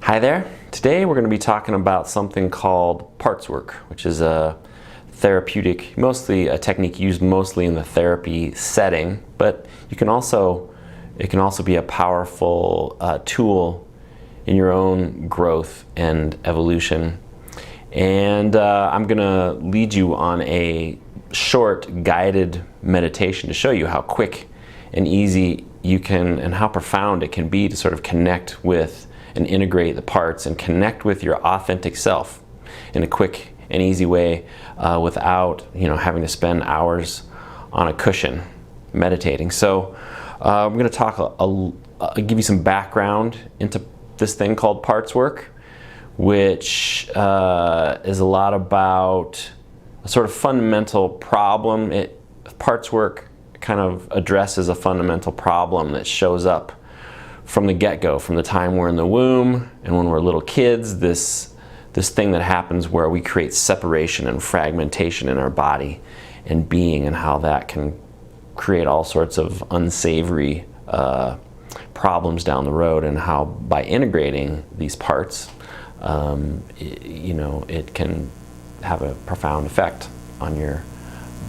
Hi there. Today we're going to be talking about something called parts work, which is a therapeutic, mostly a technique used mostly in the therapy setting, but it can also be a powerful tool in your own growth and evolution. And I'm going to lead you on a short guided meditation to show you how quick and easy you can, and how profound it can be to sort of connect with and integrate the parts and connect with your authentic self in a quick and easy way without having to spend hours on a cushion meditating. So I'm going to talk, give you some background into this thing called parts work, which is a lot about a sort of fundamental problem. Parts work kind of addresses a fundamental problem that shows up from the get-go, from the time we're in the womb and when we're little kids, this thing that happens where we create separation and fragmentation in our body and being, and how that can create all sorts of unsavory problems down the road, and how by integrating these parts, it can have a profound effect on your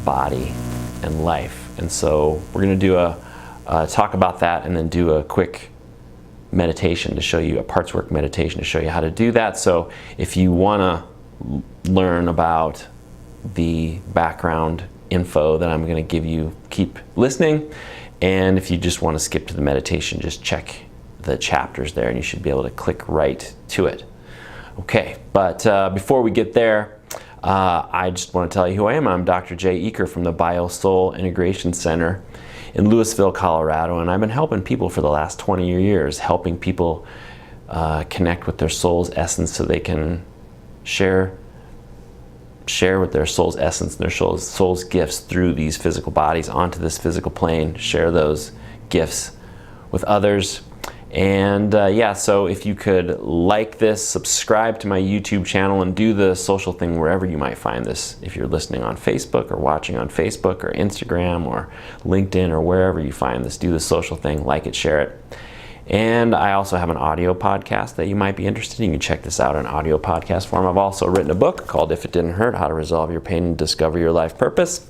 body and life. And so we're going to do talk about that, and then do a quick meditation to show you, a parts work meditation to show you how to do that. So if you want to learn about the background info that I'm going to give you, keep listening. And if you just want to skip to the meditation, just check the chapters there and you should be able to click right to it. Okay, but before we get there, I just want to tell you who I am. I'm Dr. Jay Eaker from the Bio-Soul Integration Center in Louisville, Colorado, and I've been helping people for the last 20 years, helping people connect with their soul's essence so they can share with their soul's essence and their soul's gifts through these physical bodies onto this physical plane, share those gifts with others. And so if you could like this, subscribe to my YouTube channel, and do the social thing wherever you might find this. If you're listening on Facebook or watching on Facebook or Instagram or LinkedIn or wherever you find this, do the social thing, like it, share it. And I also have an audio podcast that you might be interested in. You can check this out in audio podcast form. I've also written a book called If It Didn't Hurt: How to Resolve Your Pain and Discover Your Life Purpose.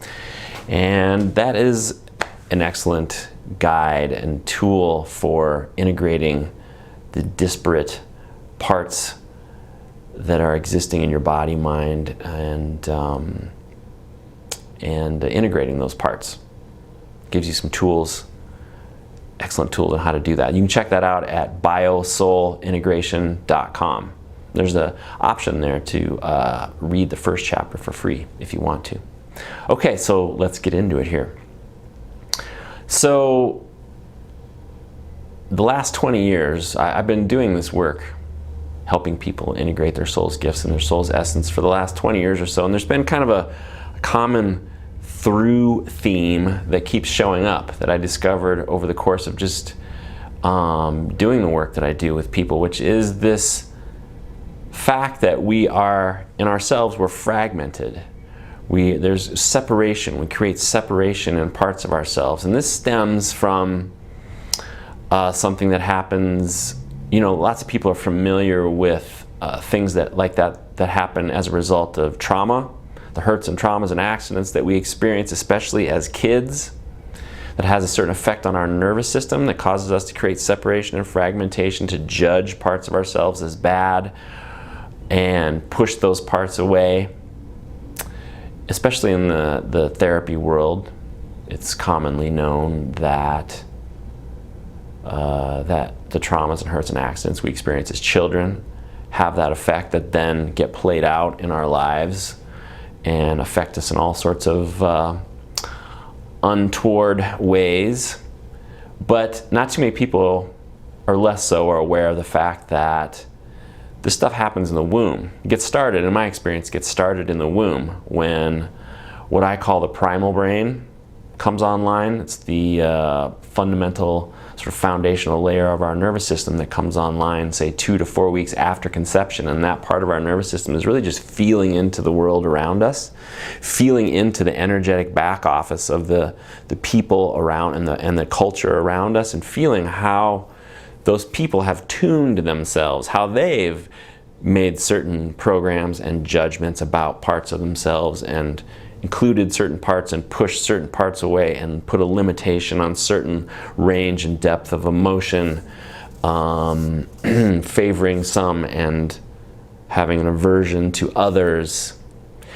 And that is an excellent guide and tool for integrating the disparate parts that are existing in your body, mind, and integrating those parts. Gives you some tools, excellent tools on how to do that. You can check that out at biosoulintegration.com. There's an option there to read the first chapter for free if you want to. Okay, so let's get into it here. So the last 20 years, I've been doing this work, helping people integrate their soul's gifts and their soul's essence for the last 20 years or so. And there's been kind of a common through theme that keeps showing up that I discovered over the course of just doing the work that I do with people, which is this fact that we are, in ourselves, we're fragmented. There's separation. We create separation in parts of ourselves, and this stems from something that happens. Lots of people are familiar with things that happen as a result of trauma, the hurts and traumas and accidents that we experience, especially as kids. That has a certain effect on our nervous system that causes us to create separation and fragmentation, to judge parts of ourselves as bad and push those parts away. Especially in the therapy world, it's commonly known that the traumas and hurts and accidents we experience as children have that effect that then get played out in our lives and affect us in all sorts of untoward ways. But not too many people, or less so, are aware of the fact that this stuff happens in the womb. It gets started, in my experience, gets started in the womb when what I call the primal brain comes online. It's the fundamental, sort of foundational layer of our nervous system that comes online, say 2 to 4 weeks after conception. And that part of our nervous system is really just feeling into the world around us, feeling into the energetic back office of the people around and the culture around us, and feeling how those people have tuned themselves, how they've made certain programs and judgments about parts of themselves and included certain parts and pushed certain parts away and put a limitation on certain range and depth of emotion, favoring some and having an aversion to others.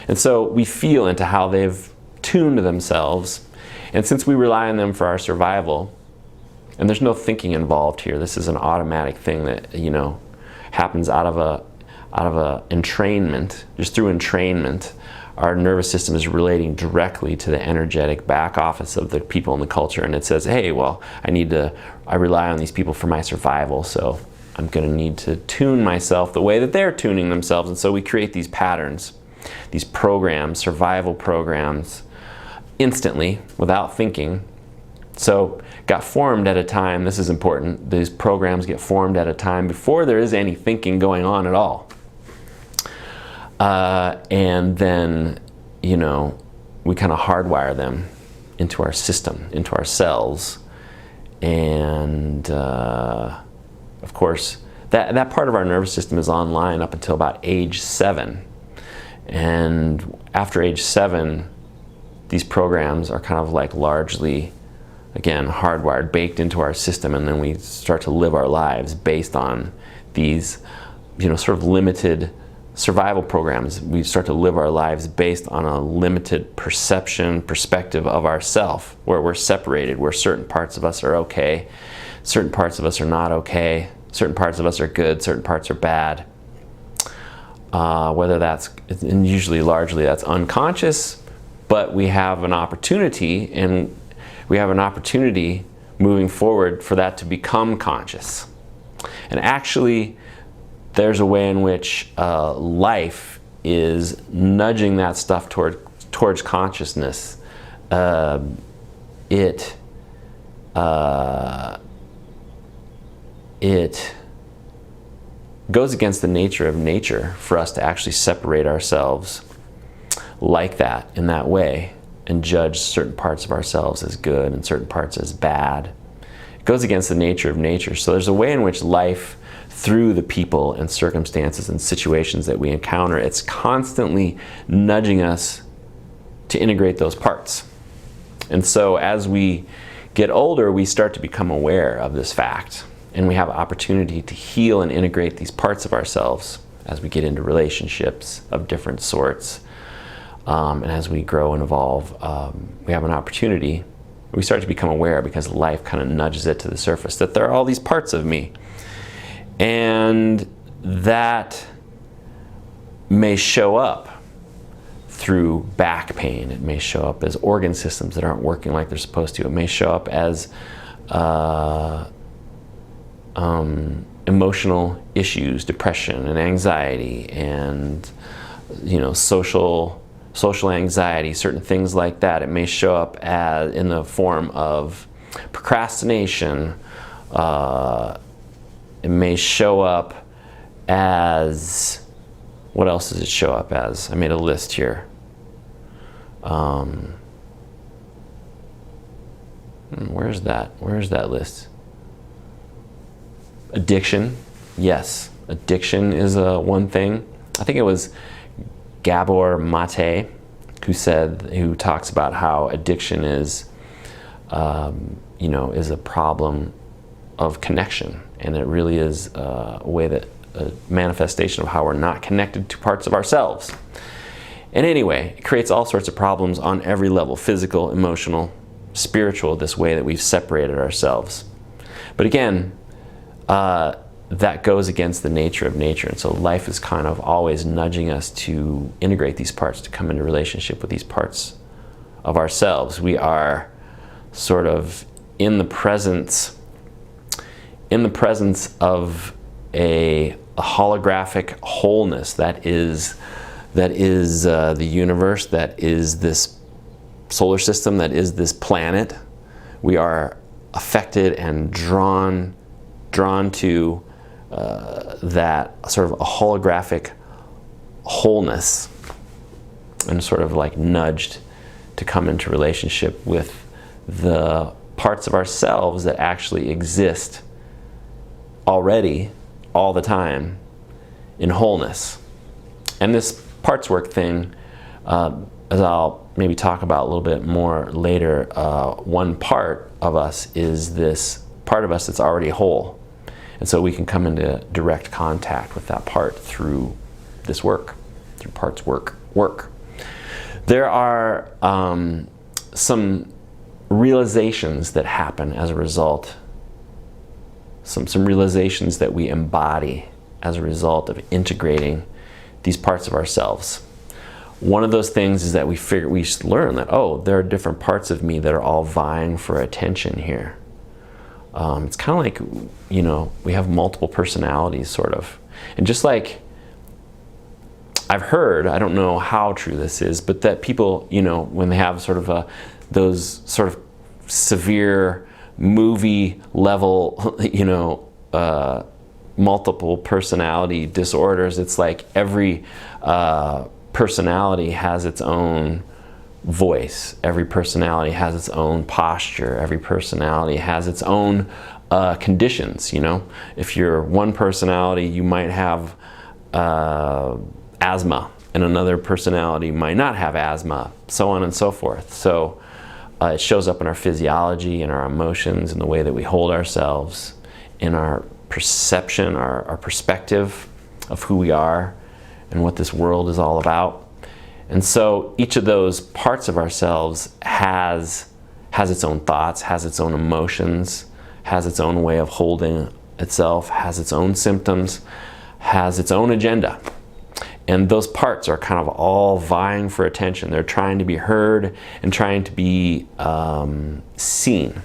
And so we feel into how they've tuned themselves. And since we rely on them for our survival, and there's no thinking involved here, this is an automatic thing that, you know, happens out of a entrainment, just through entrainment. Our nervous system is relating directly to the energetic back office of the people in the culture, and it says, hey, well, I rely on these people for my survival, so I'm going to need to tune myself the way that they're tuning themselves. And so we create these patterns, these programs, survival programs, instantly, without thinking. So got formed at a time, this is important, these programs get formed at a time before there is any thinking going on at all. And then, you know, we kind of hardwire them into our system, into our cells. And of course, that part of our nervous system is online up until about age 7. And after age 7, these programs are kind of like largely, again, hardwired, baked into our system, and then we start to live our lives based on these, you know, sort of limited survival programs. We start to live our lives based on a limited perspective of ourself, where we're separated, where certain parts of us are okay, certain parts of us are not okay, certain parts of us are good, certain parts are bad. Whether that's, and usually largely that's unconscious, but we have an opportunity, and we have an opportunity moving forward for that to become conscious. And actually, there's a way in which life is nudging that stuff towards consciousness. It goes against the nature of nature for us to actually separate ourselves like that, in that way, and judge certain parts of ourselves as good and certain parts as bad. It goes against the nature of nature. So there's a way in which life, through the people and circumstances and situations that we encounter, it's constantly nudging us to integrate those parts. And so as we get older, we start to become aware of this fact, and we have an opportunity to heal and integrate these parts of ourselves as we get into relationships of different sorts. And as we grow and evolve, we have an opportunity. We start to become aware because life kind of nudges it to the surface that there are all these parts of me. And that may show up through back pain. It may show up as organ systems that aren't working like they're supposed to. It may show up as emotional issues, depression and anxiety, and, you know, social anxiety, certain things like that. It may show up as in the form of procrastination. It may show up as, what else does it show up as? I made a list here. Where's that list? Addiction, yes. Addiction is one thing. I think it was Gabor Mate who talks about how addiction is, is a problem of connection, and it really is a manifestation of how we're not connected to parts of ourselves. And anyway, it creates all sorts of problems on every level: physical, emotional, spiritual, this way that we've separated ourselves. But again, that goes against the nature of nature, and so life is kind of always nudging us to integrate these parts, to come into relationship with these parts of ourselves. We are sort of in the presence of a holographic wholeness that is the universe, that is this solar system, that is this planet. We are affected and drawn to that sort of a holographic wholeness, and sort of like nudged to come into relationship with the parts of ourselves that actually exist already, all the time, in wholeness. And this parts work thing, as I'll maybe talk about a little bit more later, one part of us is this part of us that's already whole. And so we can come into direct contact with that part through this work, through parts work. There are some realizations that happen as a result, some realizations that we embody as a result of integrating these parts of ourselves. One of those things is that we learn that, oh, there are different parts of me that are all vying for attention here. It's kind of like, you know, we have multiple personalities, sort of. And just like I've heard, I don't know how true this is, but that people, you know, when they have sort of those sort of severe movie level, you know, multiple personality disorders, it's like every personality has its own voice. Every personality has its own posture. Every personality has its own conditions, you know. If you're one personality, you might have asthma, and another personality might not have asthma, so on and so forth. So it shows up in our physiology, in our emotions, in the way that we hold ourselves, in our perception, our perspective of who we are and what this world is all about. And so each of those parts of ourselves has its own thoughts, has its own emotions, has its own way of holding itself, has its own symptoms, has its own agenda. And those parts are kind of all vying for attention. They're trying to be heard and trying to be seen.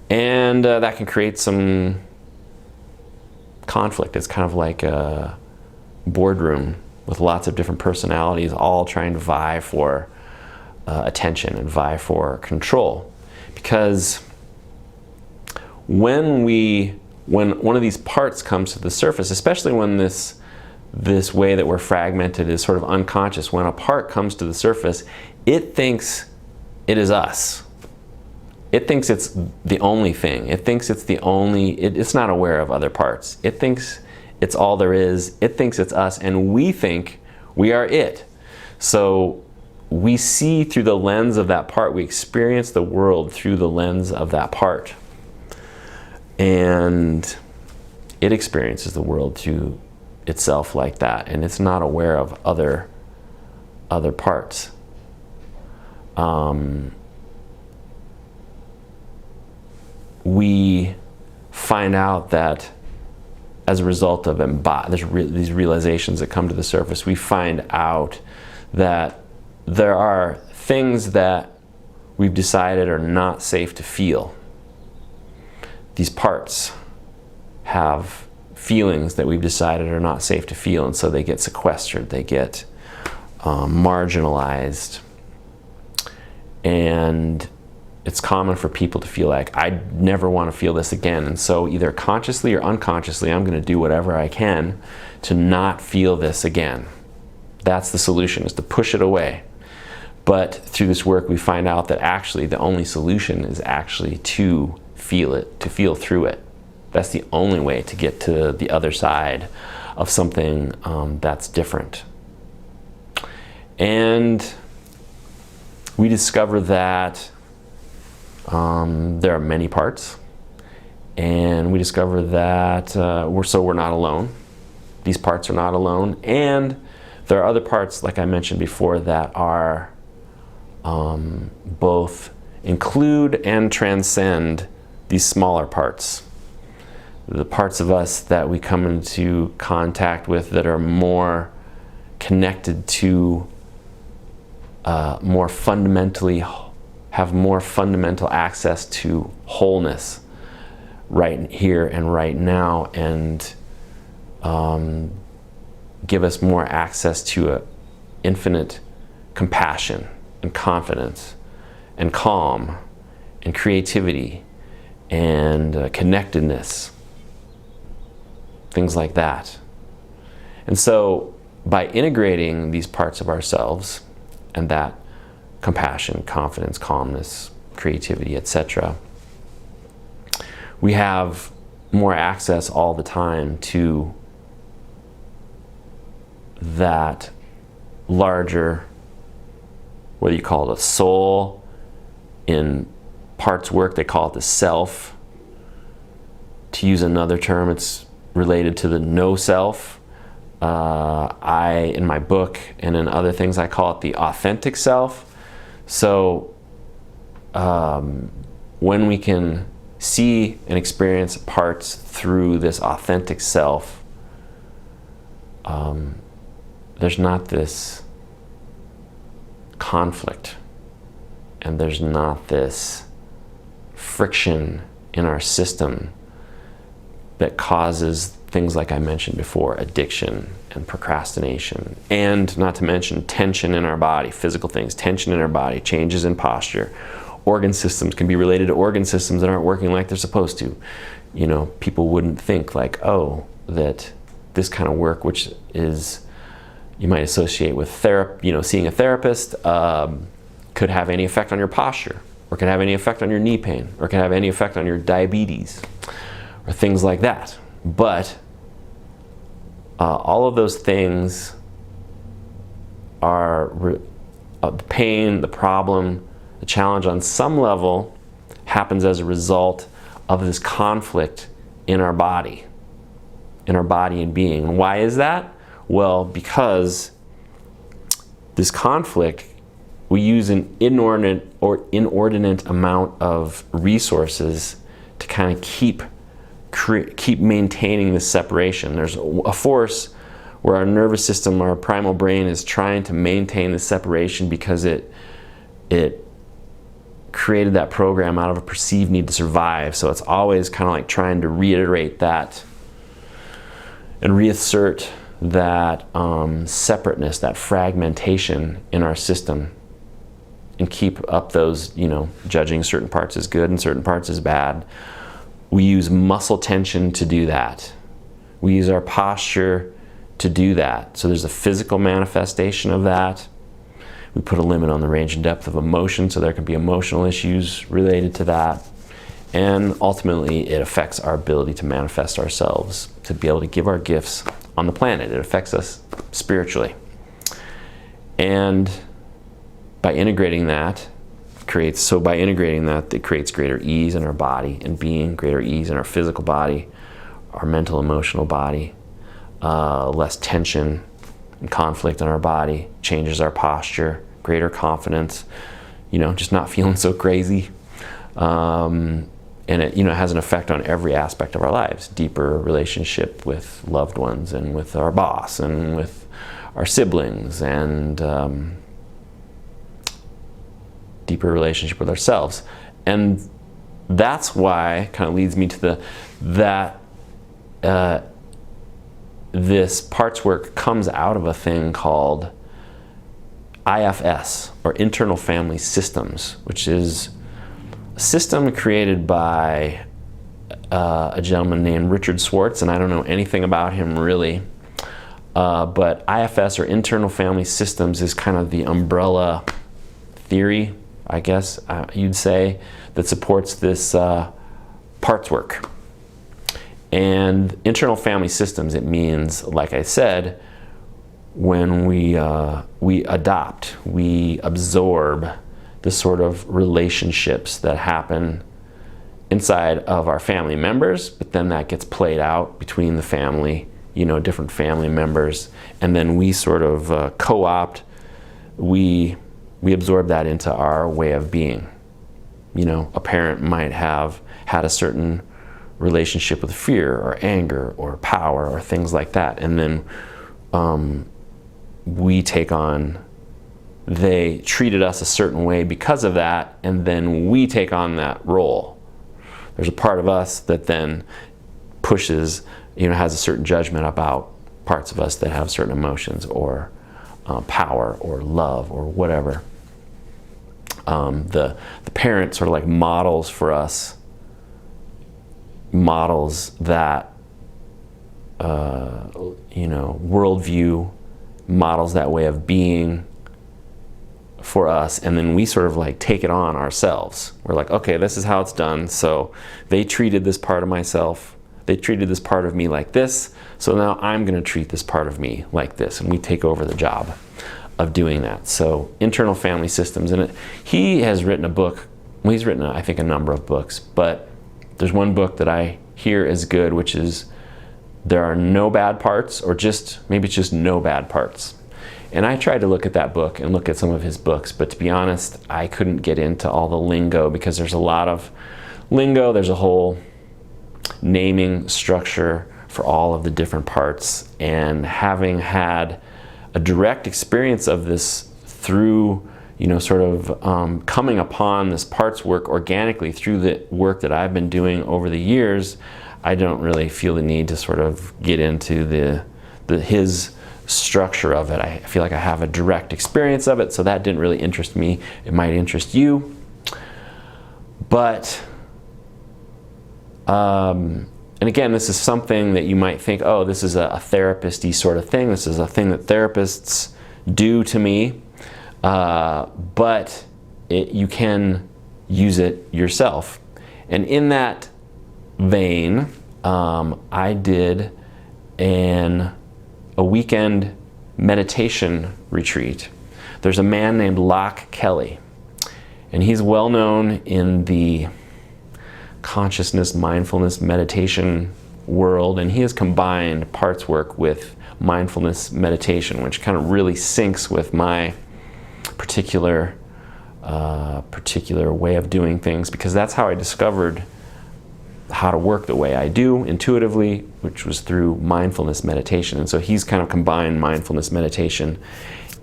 And that can create some conflict. It's kind of like a boardroom with lots of different personalities all trying to vie for attention and vie for control. Because when one of these parts comes to the surface, especially when this way that we're fragmented is sort of unconscious, when a part comes to the surface, it thinks it is us. It thinks it's the only thing. It thinks it's the only, it's not aware of other parts. It thinks it's all there is. It thinks it's us, and we think we are it. So we see through the lens of that part. We experience the world through the lens of that part. And it experiences the world through itself like that, and it's not aware of other parts. We find out that as a result of these realizations that come to the surface, we find out that there are things that we've decided are not safe to feel. These parts have feelings that we've decided are not safe to feel, and so they get sequestered, they get marginalized. And it's common for people to feel like, I never want to feel this again. And so either consciously or unconsciously, I'm going to do whatever I can to not feel this again. That's the solution, is to push it away. But through this work, we find out that actually the only solution is actually to feel it, to feel through it. That's the only way to get to the other side of something that's different. And we discover that there are many parts, and we discover that we're not alone. These parts are not alone, and there are other parts, like I mentioned before, that are both include and transcend these smaller parts. The parts of us that we come into contact with that are more connected to have more fundamental access to wholeness right here and right now, and give us more access to infinite compassion and confidence and calm and creativity and connectedness, things like that. And so by integrating these parts of ourselves and that compassion, confidence, calmness, creativity, etc., we have more access all the time to that larger, whether you call it a soul, in parts work they call it the self. To use another term, it's related to the no self. In my book and in other things, I call it the authentic self. So when we can see and experience parts through this authentic self, there's not this conflict, and there's not this friction in our system that causes things like I mentioned before, addiction and procrastination, and not to mention tension in our body, physical things, tension in our body, changes in posture. Organ systems can be related to organ systems that aren't working like they're supposed to. You know, people wouldn't think like, oh, that this kind of work, which is, you might associate with therapy, you know, seeing a therapist, could have any effect on your posture, or could have any effect on your knee pain, or can have any effect on your diabetes, or things like that. But all of those things are the pain, the problem, the challenge on some level happens as a result of this conflict in our body and being. And why is that? Well, because this conflict, we use an inordinate amount of resources to kind of keep maintaining this separation. There's a force where our nervous system, our primal brain, is trying to maintain the separation because it created that program out of a perceived need to survive. So it's always kind of like trying to reiterate that and reassert that separateness, that fragmentation in our system, and keep up those, you know, judging certain parts as good and certain parts as bad. We use muscle tension to do that. We use our posture to do that. So there's a physical manifestation of that. We put a limit on the range and depth of emotion, so there can be emotional issues related to that. And ultimately, it affects our ability to manifest ourselves, to be able to give our gifts on the planet. It affects us spiritually. And by integrating that, it creates greater ease in our body and being, greater ease in our physical body, our mental, emotional body, less tension and conflict in our body, changes our posture, greater confidence, you know, just not feeling so crazy. And it, you know, has an effect on every aspect of our lives. Deeper relationship with loved ones and with our boss and with our siblings, and deeper relationship with ourselves. And that's why kind of leads me to this parts work comes out of a thing called IFS, or internal family systems, which is a system created by a gentleman named Richard Schwartz, and I don't know anything about him really, but IFS, or internal family systems, is kind of the umbrella theory, I guess you'd say, that supports this parts work. And internal family systems, it means, like I said, when we adopt, we absorb the sort of relationships that happen inside of our family members, but then that gets played out between the family, you know, different family members, and then we sort of co-opt, we absorb that into our way of being. You know, a parent might have had a certain relationship with fear or anger or power or things like that, and then we take on, they treated us a certain way because of that, and then we take on that role. There's a part of us that then pushes, you know, has a certain judgment about parts of us that have certain emotions or power or love or whatever. The parent sort of like models for us, models that you know, worldview, models that way of being for us, and then we sort of like take it on ourselves. We're like, okay, this is how it's done, so they treated this part of myself they treated this part of me like this, so now I'm going to treat this part of me like this, and we take over the job of doing that. So internal family systems. And he has written a book. Well, he's written, I think, a number of books, but there's one book that I hear is good, which is There Are No Bad Parts, or maybe it's just No Bad Parts. And I tried to look at that book and look at some of his books, but to be honest, I couldn't get into all the lingo, because there's a lot of lingo. There's a whole naming structure for all of the different parts, and having had a direct experience of this through, sort of coming upon this parts work organically through the work that I've been doing over the years, I don't really feel the need to sort of get into his structure of it. I feel like I have a direct experience of it, so that didn't really interest me. It might interest you, but and again, this is something that you might think, oh, this is a therapist-y sort of thing. This is a thing that therapists do to me, but you can use it yourself. And in that vein, I did a weekend meditation retreat. There's a man named Locke Kelly, and he's well known in the consciousness, mindfulness, meditation world, and he has combined parts work with mindfulness meditation, which kind of really syncs with my particular way of doing things, because that's how I discovered how to work the way I do intuitively, which was through mindfulness meditation. And so he's kind of combined mindfulness meditation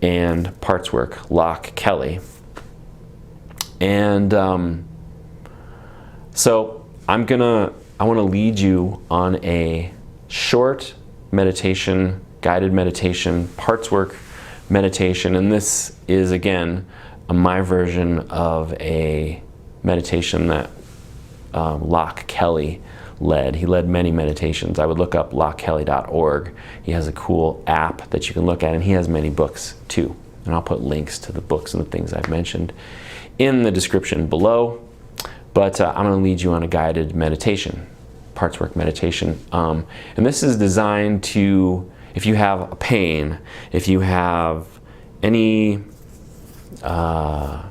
and parts work, Locke Kelly. And so I want to lead you on a short meditation, guided meditation, parts work meditation. And this is, again, my version of a meditation that Locke Kelly led. He led many meditations. I would look up lockkelly.org. He has a cool app that you can look at, and he has many books too. And I'll put links to the books and the things I've mentioned in the description below. But I'm going to lead you on a guided meditation, parts work meditation. And this is designed to, if you have a pain, if you have any, quote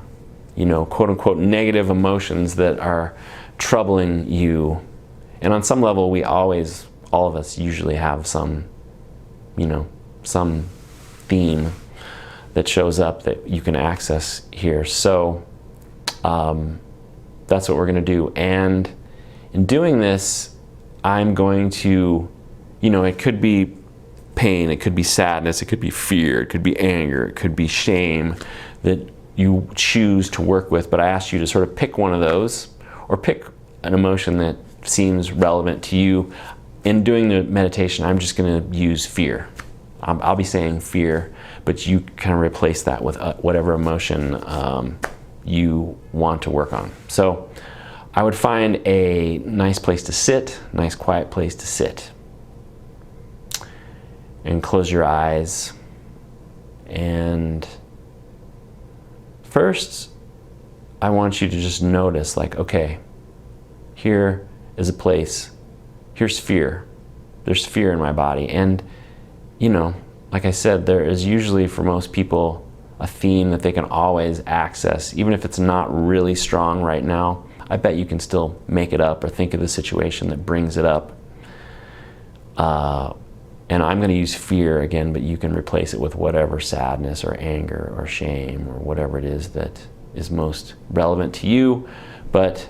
unquote, negative emotions that are troubling you, and on some level all of us usually have some theme that shows up that you can access here. So that's what we're going to do. And in doing this, I'm going to, it could be pain, it could be sadness, it could be fear, it could be anger, it could be shame that you choose to work with. But I asked you to sort of pick one of those, or pick an emotion that seems relevant to you. In doing the meditation, I'm just going to use fear. I'll be saying fear, but you kind of replace that with whatever emotion you want to work on. So I would find a nice place to sit, nice quiet place to sit. And close your eyes. And first, I want you to just notice, like, okay, here is a place, here's fear. There's fear in my body. And, like I said, there is usually, for most people, a theme that they can always access. Even if it's not really strong right now, I bet you can still make it up or think of the situation that brings it up. And I'm going to use fear again, but you can replace it with whatever sadness or anger or shame or whatever it is that is most relevant to you. But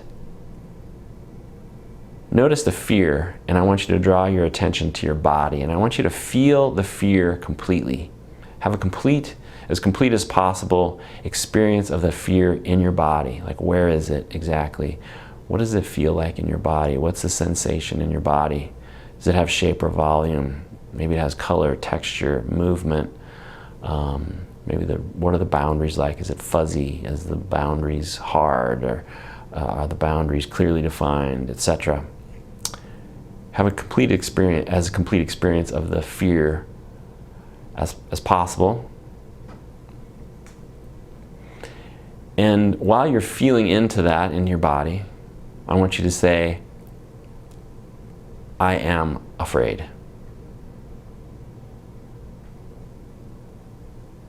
notice the fear, and I want you to draw your attention to your body, and I want you to feel the fear completely. Have as complete as possible experience of the fear in your body. Like, where is it exactly? What does it feel like in your body? What's the sensation in your body? Does it have shape or volume? Maybe it has color, texture, movement. What are the boundaries like? Is it fuzzy? Is the boundaries hard? Or are the boundaries clearly defined, etc.? Have a complete experience of the fear as possible. And while you're feeling into that in your body, I want you to say, I am afraid.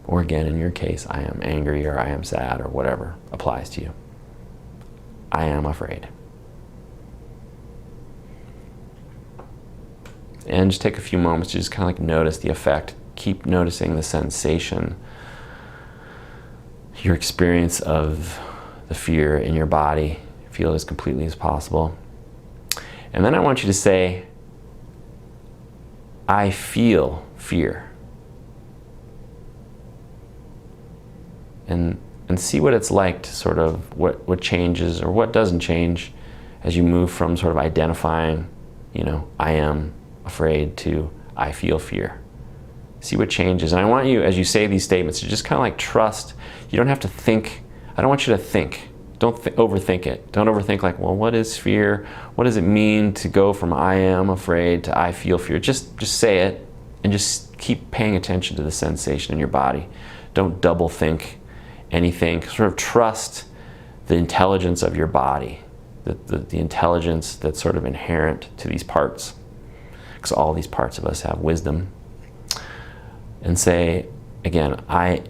Or again, in your case, I am angry or I am sad or whatever applies to you. I am afraid. And just take a few moments to just kind of like notice the effect. Keep noticing the sensation, your experience of the fear in your body. Feel it as completely as possible. And then I want you to say, I feel fear. And see what it's like to sort of, what changes or what doesn't change as you move from sort of identifying, I am afraid to I feel fear. See what changes. And I want you, as you say these statements, to just kind of like trust. You don't have to think. I don't want you to think. Don't overthink it. Don't overthink like, well, what is fear? What does it mean to go from I am afraid to I feel fear? Just say it and just keep paying attention to the sensation in your body. Don't double think anything. Sort of trust the intelligence of your body, the intelligence that's sort of inherent to these parts, because all these parts of us have wisdom. And say, again, I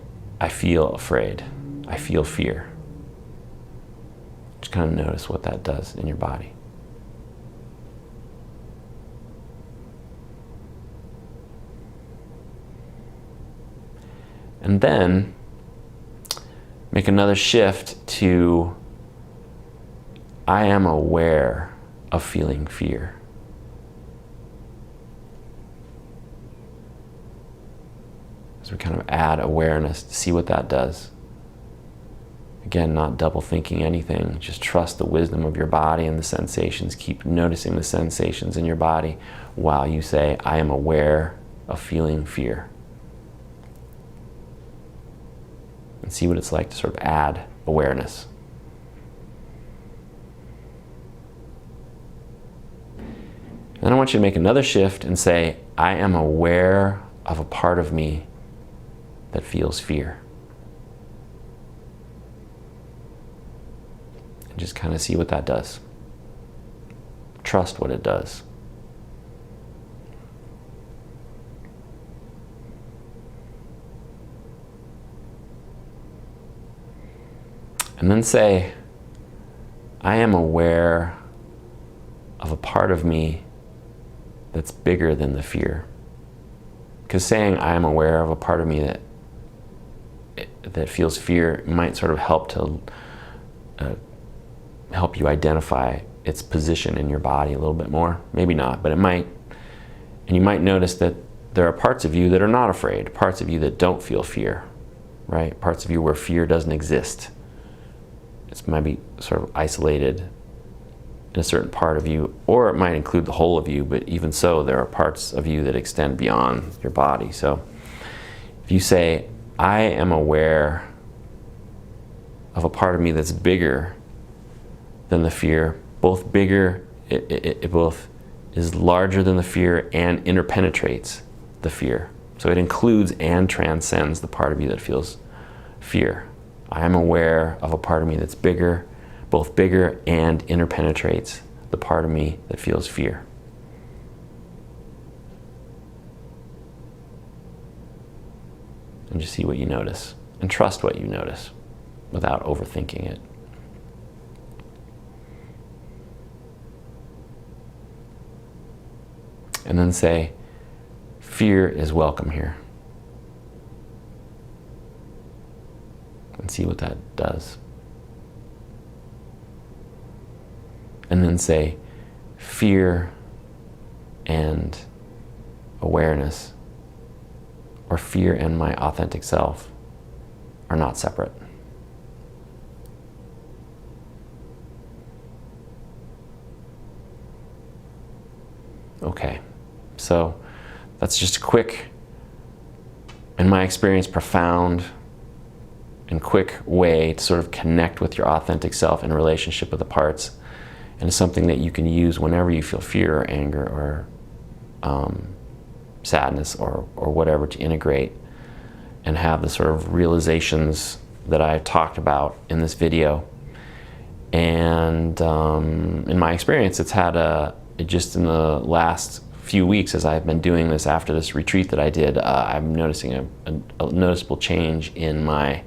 feel afraid. I feel fear. Just kind of notice what that does in your body. And then make another shift to I am aware of feeling fear. So we kind of add awareness to see what that does. Again, not double thinking anything. Just trust the wisdom of your body and the sensations. Keep noticing the sensations in your body while you say, I am aware of feeling fear. And see what it's like to sort of add awareness. And then I want you to make another shift and say, I am aware of a part of me that feels fear. And just kind of see what that does. Trust what it does. And then say, I am aware of a part of me that's bigger than the fear. Because saying I am aware of a part of me that feels fear might sort of help to help you identify its position in your body a little bit more. Maybe not, but it might. And you might notice that there are parts of you that are not afraid, parts of you that don't feel fear, right? Parts of you where fear doesn't exist. It might be sort of isolated in a certain part of you, or it might include the whole of you, but even so, there are parts of you that extend beyond your body. So if you say, I am aware of a part of me that's bigger than the fear, both bigger, it both is larger than the fear and interpenetrates the fear. So it includes and transcends the part of you that feels fear. I am aware of a part of me that's bigger, both bigger and interpenetrates the part of me that feels fear. And just see what you notice. And trust what you notice without overthinking it. And then say, fear is welcome here. And see what that does. And then say, fear and awareness, or fear and my authentic self, are not separate. Okay, so that's just a quick, in my experience, profound and quick way to sort of connect with your authentic self in relationship with the parts. And it's something that you can use whenever you feel fear or anger or sadness or whatever, to integrate and have the sort of realizations that I talked about in this video. And in my experience, it's just in the last few weeks, as I've been doing this after this retreat that I did, I'm noticing a noticeable change in my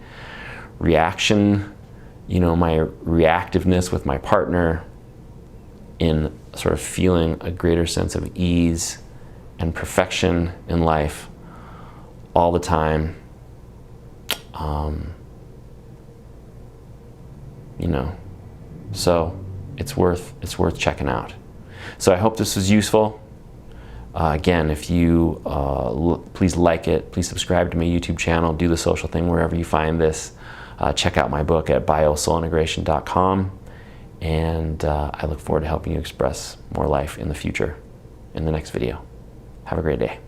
reaction, my reactiveness with my partner, in sort of feeling a greater sense of ease and perfection in life all the time. So it's worth checking out. So I hope this was useful. Again, if you please like it, please subscribe to my YouTube channel, do the social thing wherever you find this. Check out my book at biosoulintegration.com, and I look forward to helping you express more life in the future in the next video. Have a great day.